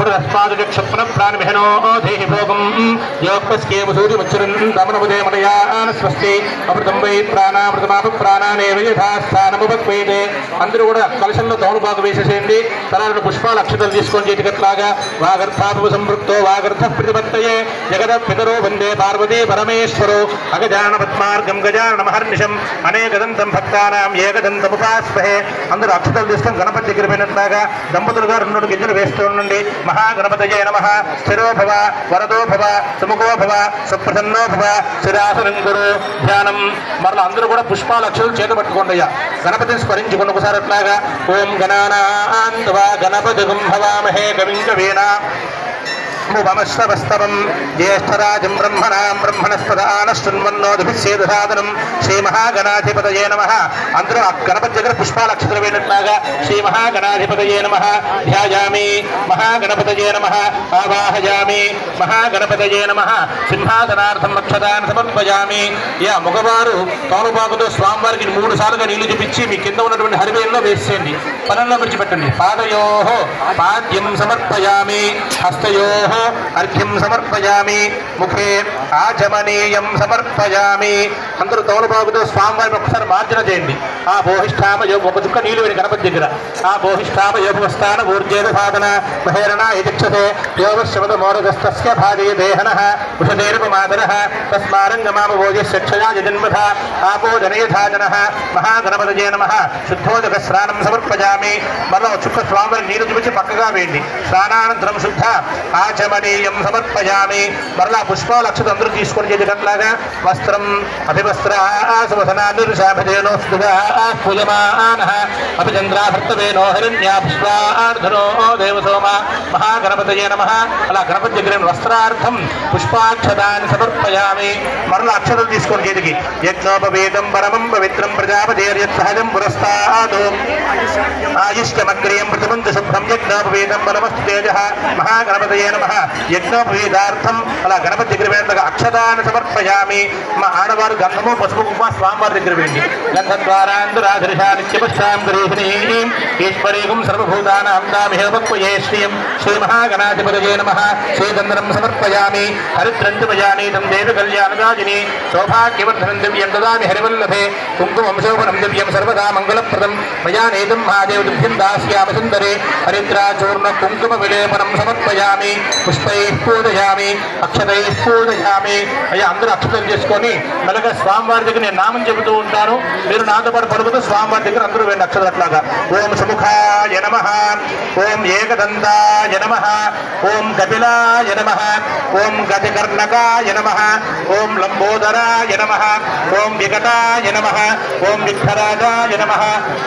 पुरस्पादक्षप्न प्राणविहनो देहि भोगं योगस्के मुसूरि मुच्चरन् दमनमुदे मदयान स्वस्ति अमृतं वै प्राणामृतमाप प्राणानेव यथा స్థానముపక్వేదే అందరూ కూడా కలశంలో తోలుబాగు వేసేసేయండి తలాలను పుష్పాల అక్షతలు తీసుకొని చేతికట్లాగా వాగర్థాపు సంపృక్తో వాగర్థ ప్రతిపత్తయే జగద పితరో వందే పార్వతీ పరమేశ్వరో అగజాన పద్మార్గం గజాన మహర్నిశం అనేకదంతం భక్తానాం ఏకదంతముపాస్మహే అందరూ అక్షతలు తీసుకొని గణపతి దగ్గర పోయినట్లాగా దంపతులుగా 2 గింజలు వేస్తూ ఉండండి మహాగణపతయే నమః స్థిరో భవ వరదో భవ సుముఖో భవ సుప్రసన్నో భవ స్థిరాసనం గురు ధ్యానం మరలా అందరూ కూడా పుష్పాల అక్షతలు చేత పట్టుకోండి అయ్యా గణపతిని స్మరించుకున్న ఒకసారి అట్లాగా ఓం గణానాన్వా గణపతిగం భవామహే కవిం కవీనా ముమస్తవస్తవం జ్యేష్ఠరాజం బ్రహ్మణాం బ్రహ్మణస్పదానశృణ్వన్నోదభిషేదసాదనం శ్రీ మహాగణాధిపతయే నమః అందరూ ఆ గణపతి దగ్గర పుష్పాల అక్షతలు వేయనట్లాగా శ్రీ మహాగణాధిపతయే నమః ధ్యాయామి మహాగణపతయే నమః ఆవాహయామి మహాగణపతయే నమః సింహాసనార్థం అక్షతాన్ సమర్పయామి యా మగవారు తోలుబాకుతో స్వామివారికి 3 సార్లుగా నీళ్లు చూపించి మీ కింద ఉన్నటువంటి హరివేల్లో వేసేయండి పనంలో విడిచిపెట్టండి పాదయోః పాద్యం సమర్పయామి హస్తయోః అర్ఘ్యం సమర్పయామి ముఖే ఆచమనీయం సమర్పయామి అందరూ తోలుబాగుతో స్వామివారిని ఒకసారి మార్జన చేయండి ఆ బోహిష్టామయో ఒక చుక్క నీళ్ళు వేడి గణపతి దగ్గర ఆ బోహిష్టామయోపస్థాన ఊర్జేద సాధన మహేరణ ఇతిక్షతే యోగశమద మోరగస్తస్య భాగే దేహన ఉషదేరుపమాదర తస్మారంగమామ భోజస్యక్షయా జన్మథ ఆపో జనయథాజన మహాగణపతయే నమః శుద్ధోదక స్నానం సమర్పయామి మరో చుక్క స్వామివారికి నీరు చూపించి పక్కగా వేయండి స్నానానంతరం శుద్ధ ఆచమనీయం సమర్పయామి మరలా పుష్పాల అక్షతలు అందరూ తీసుకొని చేసేటట్లాగా వస్త్రం అభివస్త్ర సువసనానుషాభజేనోస్తుగా పూజమానః అభిచంద్రాభర్తవేనో హిరణ్యా పుష్పార్ధనో దేవసోమ మహాగణపతయే నమః అలా గణపతి దగ్గర వస్త్రార్థం పుష్పాక్షతాన్ని సమర్పయామి మరలా అక్షతలు తీసుకొని చేతికి యజ్ఞోపవేదం పరమం పవిత్రం ప్రజాపతేర్యత్సహజం పురస్తాదు ఆయుష్యమగ్రియం ప్రతిమంత శుభ్రం యజ్ఞోపవేదం బలమస్తు తేజః మహాగణపతయే నమః యజ్ఞోపవేదార్థం అలా గణపతి దగ్గర వేయండి అక్షతాన్ని సమర్పయామి మా ఆడవారు గంధము పసుపు కుంకుమ స్వామివారి దగ్గర వేయండి గంధద్వారాంధురాధరిషా నిత్యపుష్టాం గరీహిణీం ఈశ్వరీకం సర్వభూతానాం దామిహేమత్వయే శ్రీం శ్రీ మహాగణాధిపతయే నమః శ్రీగంధనం సమర్పయామి హరిద్రంతిమయానీతం దేవి కళ్యాణదాజిని సౌభాగ్యవర్ధనం దివ్యం దదామి హరివల్లభే కుంకుమం శోభనం దివ్యం సర్వదా మంగళప్రదం మయా నేదం మహాదేవ దివ్యం దాస్యామ సుందరే హరిద్రాచూర్ణ కుంకుమ విలేపనం సమర్పయామి పుష్పైః పూజయామి అక్షతైః పూజయామి అయ్యా అందరూ అక్షతలు చేసుకొని మెల్లగా స్వామివారి దగ్గర నేను నామం చెబుతూ ఉంటాను మీరు నాతో పాటు పలుకుతూ స్వామివారి దగ్గర అందరూ వేయండి అక్షతలు అట్లాగా ఓం సుముఖాయ నమః ఓం ఏకదంతాయ నమః ఓం కపిలాయ నమః ఓం గజకర్ణకాయ నమః ఓం లంబోదరాయ నమః ఓం వికటాయ నమః ఓం విఘ్నరాజాయ నమః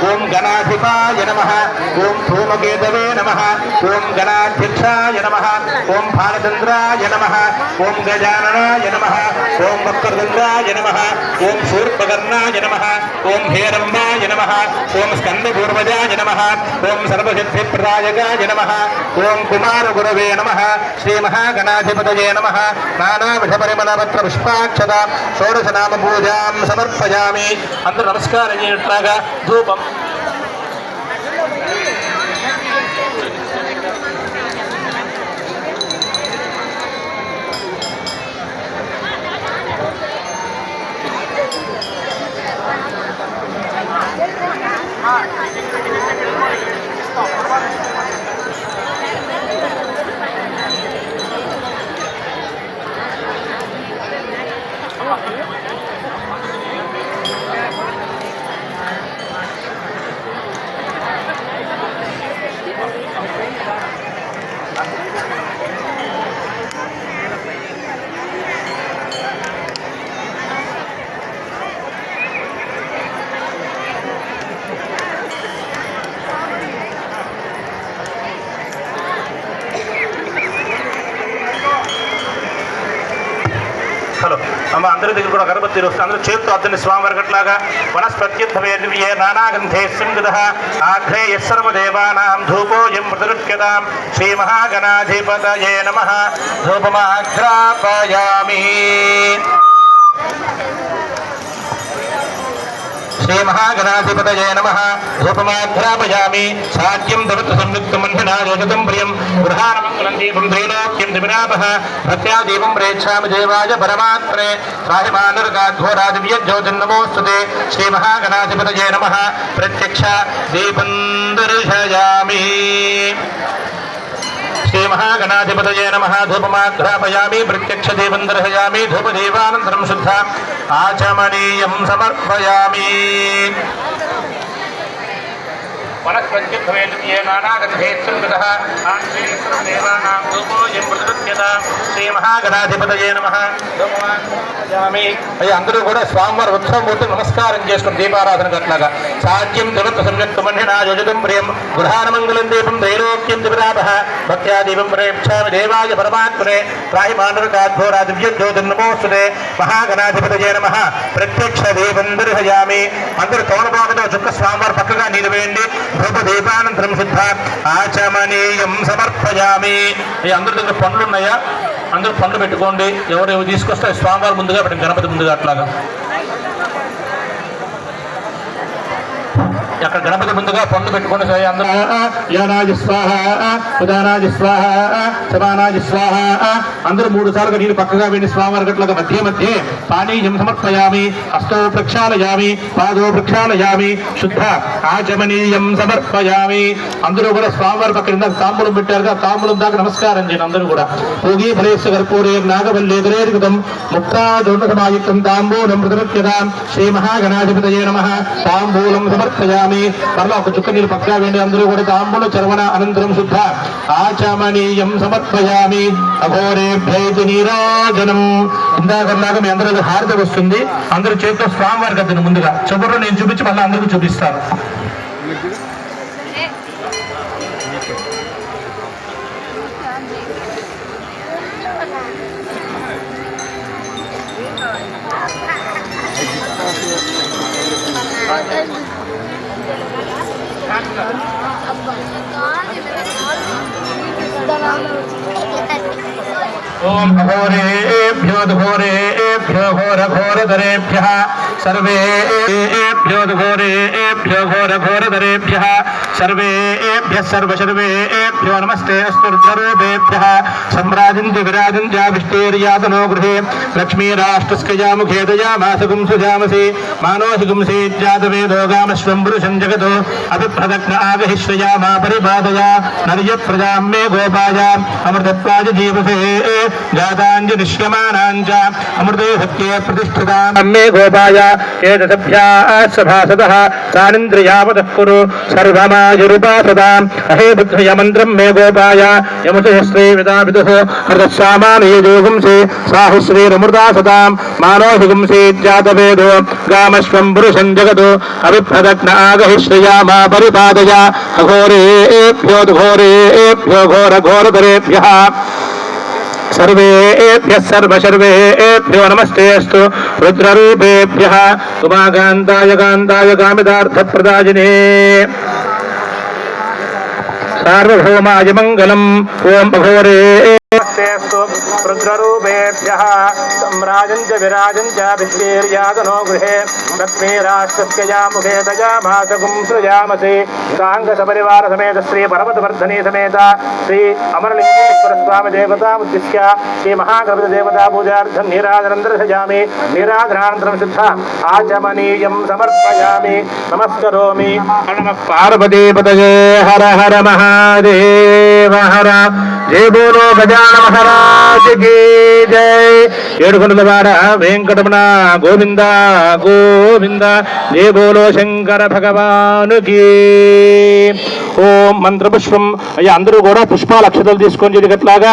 ఓం గణాధిపాయ నమః ఓం ధూమకేతవే నమః ఓం గణాధ్యక్షాయ నమః ఓం బాలచంద్రాయ నమః ఓం గజాననాయ నమః ఓం వక్రతుండాయ నమః ఓం శూర్పకర్ణాయ నమః ఓం హేరంబాయ నమః ఓం స్కందపూర్వజాయ నమః ఓం సర్వసిద్ధిప్రదాయకాయ నమః ఓం కుమారగురవే నమః శ్రీ మహాగణాధిపతయే నమః నానావిధ పరిమళపత్ర పుష్పాక్షత షోడశనామ పూజాం సమర్పయామి అందరూ నమస్కారం చేయట్లాగా ధూపం హలో అమ్మ అందరి దగ్గర కూడా గణపతి వస్తుంది అందరూ చేతితో అద్దని స్వామివారి గట్లాగా వనస్పత్యుద్భవే నానాగంధే సంగత ఆఘ్రేయ సర్వదేవానాం ధూపోయం ప్రతిరుక్యతాం శ్రీ మహాగణాధిపతయే నమః ధూపమాఘ్రాపయామి శ్రీ మహాగణాధిపతయే నమః ధూపమాఘ్రాపయామి సాధ్యం దవత సంయుక్తం మన్యనా యోగతం ప్రియం గృహానమంగళం దీపం త్రైలోక్యం దివిరాపః భక్త్యా దీపం ప్రేక్షామి దేవాయ పరమాత్మనే రాహిమానరకాఘోరా దివ్య జ్యోతిర్నమోస్తుతే శ్రీ మహాగణాధిపతయే నమః ప్రత్యక్ష దీపం దర్శయామి శ్రీ మహాగణాధిపతయే నమః ధూపమాఘ్రాపయామి ప్రత్యక్ష దీపం దర్శయామి ధూపదీపానంతరం శుద్ధ ఆచమనీయం సమర్పయామి వనస్పత్యుద్భవేద్యే నానాగంధేత్సంగతః ఆశ్రీశ్వరం దేవానాం ధూపోయం ప్రతిపద్యత శ్రీ మహాగణాధిపతయే నమః ధూపమాఘ్రాపయామి. అయ్యా అందరూ కూడా స్వామివారి ఉత్సవమూర్తి నమస్కారం చేసుకుని దీపారాధన అట్లాగా సాధ్యం దివత్ సంయుక్త మన్యనా యోజితం ప్రియం గృహానమంగళం దీపం త్రైలోక్యం దివిరాపః భక్త్యా దీపం ప్రేక్షామి దేవాయ పరమాత్మనే రాహిమానరకాఘోరా దివ్య జ్యోతిర్నమోస్తుతే మహాగణాధిపతయే నమః ప్రత్యక్ష దీపం దర్శయామి. అందరూ తోనబాగుతో చుక్క స్వామివారి పక్కగా నిలవేయండి. ధూపదీపానంతరం శుద్ధ ఆచమనీయం సమర్పయామి. అందరి దగ్గర పండ్లు ఉన్నాయా? అందరూ పండ్లు పెట్టుకోండి. ఎవరెవరు తీసుకొస్తే స్వామివారి ముందుగా పెట్టండి, గణపతి ముందుగా అట్లాగా. అక్కడ గణపతి ముందుగా పండ్లు పెట్టుకోండి. అందరూ యానాజ స్వాహ ఉదానాజ స్వాహ సమానాజ స్వాహ. అందరూ 3 సార్లు నీరు పక్కగా వెళ్ళి స్వామివారి గట్లగా మధ్య మధ్య పానీయం సమర్పయామి. హస్తో ప్రక్షాళయామి పాదో ప్రక్షాళయామి శుద్ధ ఆచమనీయం సమర్పయామి. అందరూ కూడా స్వామివారి పక్కన తాంబూలం పెట్టారుగా, తాంబూలం దాకా నమస్కారం చేయండి. అందరూ కూడా భోగి ఫలేశ కర్పూరే నాగవల్లేదరేకృతం ముక్తాదోన్నసమాయుక్తం తాంబూలం ప్రతిపద్యతాం శ్రీ మహాగణాధిపతయే నమః తాంబూలం సమర్పయామి. మరలా ఒక చుక్క నీళ్ళు పక్కగా వేయండి. అందరూ కూడా తాంబూల చర్వణ అనంతరం శుద్ధ ఆచమనీయం సమర్పయామి. అఘోరేభ్యైతి నీరాజనం. ఇందాకలాగా మీ అందరూ హారతి వస్తుంది. అందరూ చేతితో స్వామివారి గద్దెను ముందుగా చివరిలో నేను చూపించి మళ్ళీ అందరికీ చూపిస్తాను. ఓం ఘోరేభ్యో ఘోరేభ్యో ఘోరఘోరధరేభ్యః సర్వేభ్యో ఘోరేభ్యో ఘోరఘోరధరేభ్యః సర్వేభ్యః సర్వసర్వేభ్యో నమస్తే అస్తు రుద్రరూపేభ్యః సంరాజంతి విరాజంత్యాభిష్టేర్యాతనో గృహే లక్ష్మీరాష్ట్రస్కయాముఖే దయామాసగుం సుజామసి మానోహిగుంసి జాతవేదో గామశ్వం పురుషం జగతో అభిప్రదగ్న ఆగహిశ్రయామా పరిపాదయా నర్య ప్రజాం మే గోపాయ అమృతత్వాయ జీవసే జాతాంజ నిష్యమానాంచ అమృతే సత్యే ప్రతిష్ఠితాం మే గోపాయ ఏతసభ్యా సభాసదః తానింద్రియావతః కురు సర్వమాయురుపాసదాం అహే బుద్ధయ మంత్రం మే గోపాయ యముసహస్రే విదావిదుః హృదస్సామానయేజోగుంసి సాహస్రేరమృతా సదాం మానోహిగుంసి జాతవేదో గామశ్వం పురుషం జగతో అవిప్రదగ్న ఆగహిశ్రయామా పరిపాదయ అఘోరేభ్యో ఘోరేభ్యో ఘోరఘోరధరేభ్యః సర్వేభ్యః సర్వసర్వేభ్యో నమస్తే అస్తు రుద్రరూపేభ్యః ఉమాకాంతాయ కాంతాయ కామితార్థప్రదాయినే సార్వభౌమాయ మంగళం. ఓం అఘోరే రుద్రరూపేభ్యః సంరాజంచ విరాజంచ విశ్వేర్యాతనో గృహే లక్ష్మీరాష్ట్రస్కయాముఖే దయామాసగుం సృజామసి సాంగ సపరివార సమేత శ్రీ పర్వతవర్ధని సమేత శ్రీ అమరలింగేశ్వర స్వామి దేవతాముద్దిశ్య శ్రీ మహాగణపతి దేవతా పూజార్థం నీరాజనం దర్శయామి. నీరాజనానంతరం శుద్ధ ఆచమనీయం సమర్పయామి. నమస్కరోమి. నమః పార్వతీపతయే హర హర మహాదేవ హర. జయ బోలో గజానన మహారాజ్ కీ జై. ఏడుకొండలవాడ వెంకటరమణ గోవింద గోవింద. జయ బోలో శంకర భగవానుకి. ఓం మంత్రపుష్పం. అయ్యా అందరూ కూడా పుష్పాల అక్షతలు తీసుకొని జరిగట్లాగా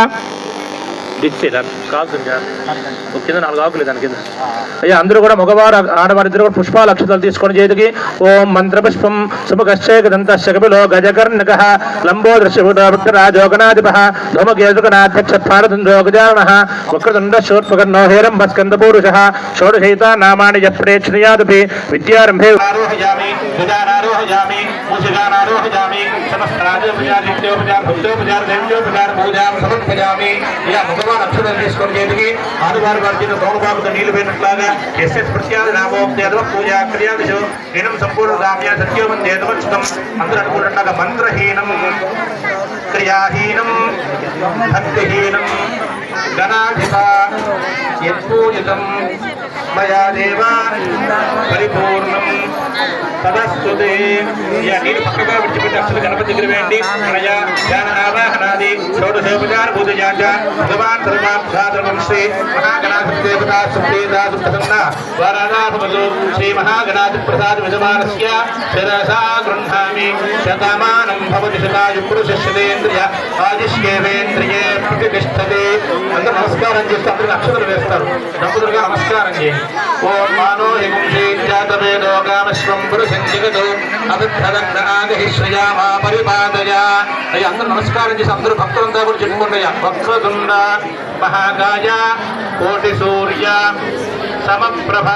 కింద 4 ఆకులు దాని కింద. అయ్యా అందరూ కూడా మగవారు ఆడవారిద్దరు కూడా పుష్పాల అక్షతలు తీసుకొని చేతికి ఓం మంత్రపుష్పం సుముఖశ్చేకదంతశకపిలో గజకర్ణకః లంబోదృశ్యరాజోగనాధిపః ధూమకేతుకనాధ్యక్షపారతుంద్రో గజాననః వక్రతుండశూర్పకర్ణో హేరంబస్కందపూరుషः షోడశైతా నామాని యః ప్రేక్షణీయాదపి విద్యారంభే ఆరోహయామి విదానారోహయామి మూషికానారోహయామి సమస్తరాజోపచారిత్యోపచార భక్తోపచార దేవ్యోపచార పూజాం సమర్పయామి. ఇలా మగవారు అక్షతలు తీసుకొని చేతికి ఆదివారి వారి తోమబాబుతో నీళ్లు పోయినట్లాగా ఎస్ఎస్ ప్రత్యాది నామోక్తేదవ పూజా క్రియాదిశో హీనం సంపూర్ణ సామ్య సత్యోమందేదవచ్చుతం. అందరూ అనుకుంటున్నాక మంత్రహీనం క్రియాహీనం భక్తిహీనం గణాధిప యత్పూజితం మయా దేవ పరిపూర్ణం తదస్తుతే. నీరు పక్కగా విడిచిపెట్టి అసలు గణపతి దగ్గర వేయండి. అనయ ధ్యాన ఆవాహనాది షోడశోపచార పూజయాచ భగవాన్ సర్వాంశ్రీ మహాగణాధిపతి దేవతా సుప్రీతా సుప్రసన్న వరదాభవతు. శ్రీ మహాగణాధి ప్రసాద విజమానస్య శిరసా గృహ్ణామి శతమానం భవతి శతాయు పురుషేంద్రియ ఆదిశ్యేంద్రియే ప్రతిష్టతే. అందరూ నమస్కారం చేస్తే అందరికి అక్షతలు వేస్తారు. దంపతులుగా నమస్కారం చేయండి. ఓం మానో హిగుంషీ జాతవేదో కామశ్వం పురుషం జగదు అభిద్ధదగ్న ఆగహి శ్రయామా పరిపాదయ. అయ్యి అందరూ నమస్కారం చేసి అందరూ భక్తులంతా కూడా చెప్పుకుంటాయా. వక్రతుండ మహాకాయ కోటి సూర్య సమప్రభ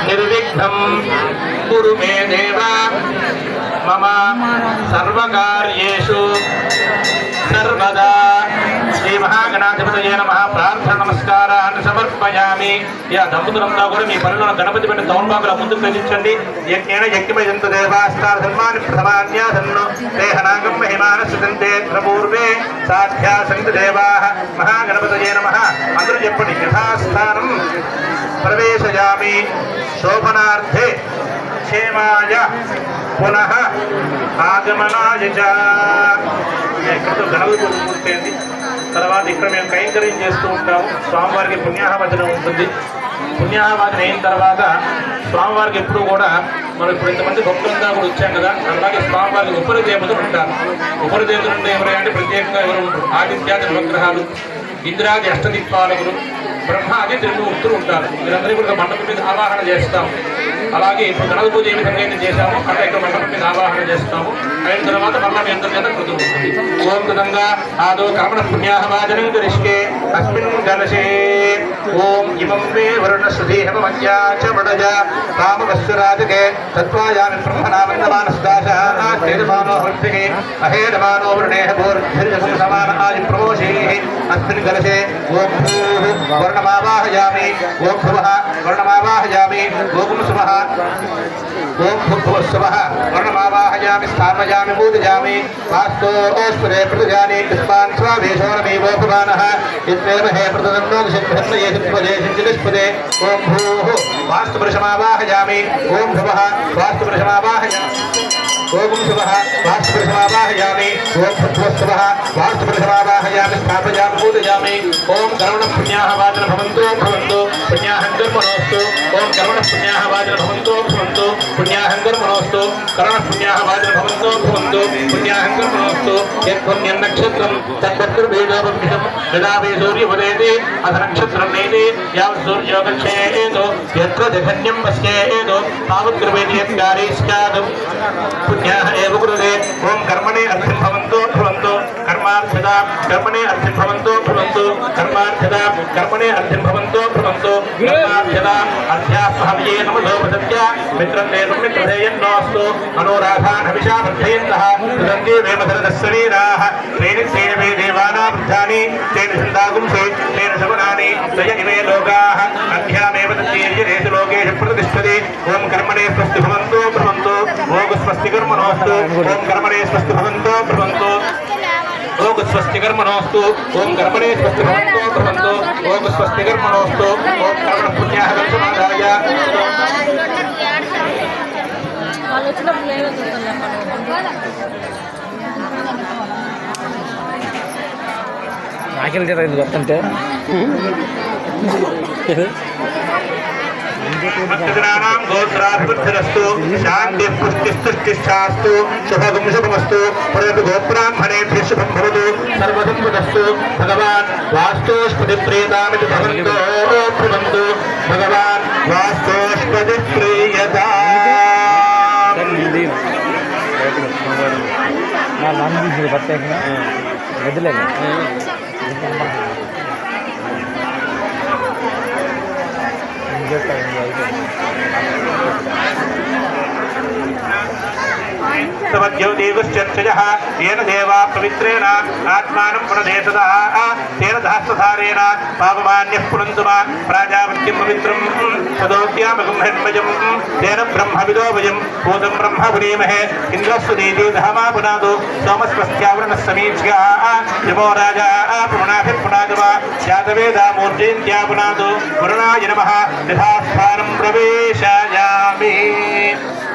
నిర్విఘ్నం కురు మే దేవ మమ సర్వకార్యేషు సర్వదా. శ్రీ మహాగణాధిపతయే నమః. ప్రార్థన నమస్కారాన్ని సమర్పయామి. యా దంపతులంతా కూడా మీ పనులను గణపతి పెట్టి తౌన్బాకుల ముందుకు గ్రహించండి. యజ్ఞేన యజ్ఞమయంతు దేవాస్తార ధర్మాన్ని ప్రథమాన్యాసన్ను దేహనాగం మహిమానస్యంతే పూర్వే సాధ్యా సంతు దేవాః. మహాగణపతయే నమః. అందరూ చెప్పండి. యథాస్థానం ప్రవేశయామి శోభనార్థే క్షేమాయ పునః ఆగమనాయ చ. ఇక్కడతో గణపతి పూర్తయింది. తర్వాత ఇక్కడ మేము కైంకర్యం చేస్తూ ఉంటాము. స్వామివారికి పుణ్యాహవచనం ఉంటుంది. పుణ్యాహవచనం అయిన తర్వాత స్వామివారికి ఎప్పుడు కూడా మనం ఇప్పుడు ఇంతమంది భక్తులంతా కూడా వచ్చాం కదా, అలాగే స్వామివారికి ఉపరి దేవతలు ఉంటారు. ఉపరి దేవతలు అంటే ఎవరైనా అంటే ప్రత్యేకంగా ఎవరు ఉంటారు. ఆదిత్యాది నవగ్రహాలు, ఇంద్రాది అష్టదిక్పాలకులు, బ్రహ్మాది త్రిమూర్తులు ఉంటారు. వీరందరూ కూడా మండపం మీద ఆవాహన చేస్తాము. అలాగే ఇప్పుడు గణపతి పూజ ఏ విధంగా అయితే చేశామో అట్లా ఇక్కడ మండపం మీద ఆవాహన చేస్తాము. అయిన తర్వాత మళ్ళా మీ అందరి చేత కృతం ఉంటుంది. ఓం విధంగా ఆదో కర్మణ పుణ్యాహవాచనం కరిష్కే అస్మిన్ గణశే. ఓం ఇమం మే వరుణశ్రుధీహమజ్యాచ మృడజ కామవస్సురాజకే తత్వాయామి బ్రహ్మణామందమానస్దాశామానో హృత్తికే అహేడమానో వరుణేహ భూర్భిర్జసం సమాన ఆది ప్రమోషేః అస్మిన్ గణశే. ఓం భూః వర్ణమావాహయామి. ఓం భువః వర్ణమావాహయామి. ఓం సుమః ఓం భువః వర్ణమావాహయామి. స్థాపయామి పూజయామి. వాస్తోస్పదే ప్రతిజాని పుష్పాన్ స్వావేశోరమేవో భవానః యత్రేమహే ప్రతదన్నో శక్తిహత్యే శక్తిపదే శక్తిపదే. ఓం భూః వాస్తుపురుషమావాహయామి. ఓం భువః వాస్తుపురుషమావాహయామి. ఓం శుభః వాస్తుపురుషమావాహయామి. ఓం భువః వాస్తుపురుషమావాహయామి. స్థాపయామి పూజయామి. ఓం కరుణ పుణ్యాహవాచన భవంతు భవంతు పుణ్యాహంకర్మణోస్తు. ఓం కరుణ పుణ్యాహవాచన భవంతు భవంతు పుణ్యాహంకర్మణోస్తు. కరుణ పుణ్యాహవాచన భవంతు భవంతు పుణ్యాహంకర్మణోస్తు. యత్పుణ్యం నక్షత్రం తద్భక్తుర్వేదోపమిషం యదావే సూర్యోదయతే అథ నక్షత్రం నేతి యావత్ సూర్యో గచ్ఛేతు యత్ర జఘన్యం పశ్యేతు తావత్కృవేది యత్కారీ స్యాత్ పుణ్యాః ఏవ కురుతే. ఓం కర్మణే అర్థం భవంతు భవంతు కర్మార్థదా కర్మణే అర్థం భవంతు భవంతు కర్మార్థదా కర్మణే అర్థం భవంతు భవంతు కర్మార్థదా అర్థ్యాస్మహవ్యే నమోపసత్య మిత్రం దేవం మిత్రధేయన్నోస్తు మనోరాధాన్ హవిషా వర్ధయంతః సుగంధే వేమధరదస్సరీరాః తేన తేన మే దేవానా వృద్ధాని తేన ఛందాగుంసే తేన శవనాని దయ ఇమే లోకాః అధ్యామేవ తద్దేర్యదేశ లోకేషు ప్రతిష్టతి. ఓం కర్మణే స్వస్తి భవంతు భవంతు ఓం స్వస్తి కర్మణోస్తు. ఓం కర్మణే స్వస్తి భవంతు భవంతు ఓం స్వస్తి కర్మణోస్తు. ఓం కర్మణే స్వస్తి భవంతు భవంతు ఓం స్వస్తి కర్మణోస్తు. ఓం కర్మణ పుణ్యాః సమాదాయ. నాకేం తెలియదు వస్తుంటే భక్తజనానాం గోత్రాభివృద్ధిరస్తు శాంతి పుష్టిస్తుష్టిష్టాస్తు శుభగం శుభమస్తు. పురతు గోబ్రాహ్మణేభ్యః శుభం భవతు సర్వసంపదస్తు. భగవాన్ వాస్తోష్పది ప్రియతామితి భవంతో భవంతు. భగవాన్ వాస్తోష్పది ప్రియతా. ప్రత్యేకంగా వదిలేదు समर्पयामि सवज्योतिगुश्चर्चयः येन देवा पवित्रेण आत्मानं प्रणदेशतः तेन सहस्रधारेण पापमान्यः पुनन्तु मा प्राजापत्यं पवित्रं तदोत्यामगं हिरण्मयं तेन ब्रह्मविदो वयं भूतं ब्रह्म पुनीमहे इन्द्रस्वदीति धामा पुनादो सोमस्वस्यावरणः समीक्ष्या यमो राजा पुनाभिर्पुनादमा जातवेदा मूर्जयन्त्या पुनादो वरुणाय नमः यथास्थानं प्रवेशयामि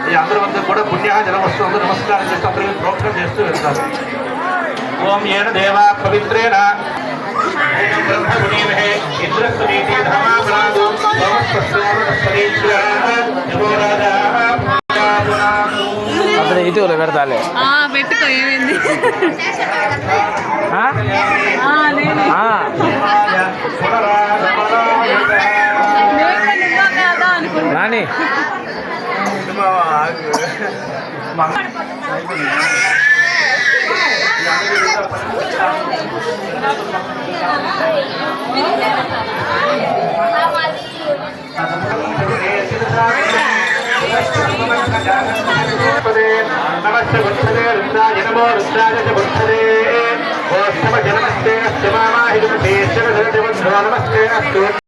ఈ అందరూ కూడా పుణ్య జలం వస్తుంది నమస్కారం చేస్తూ అందరూ ప్రోక్షణం చేస్తూ వెళ్తారు ఓం ఏన దేవా పవిత్రేణ బ్రహ్మగుణీమహే ఇంద్రస్వనీతి ధర్మాపునాదు అక్కడ ఇటీవల పెడతాలే పెట్టుకో ఏమైంది నాని नमस्ते बुद्धदे रुद्राय नमो रुद्राय च बुद्धदे ओष्ठम जनमस्ते अस्तु मामा हिदुमते नमस्ते अस्तु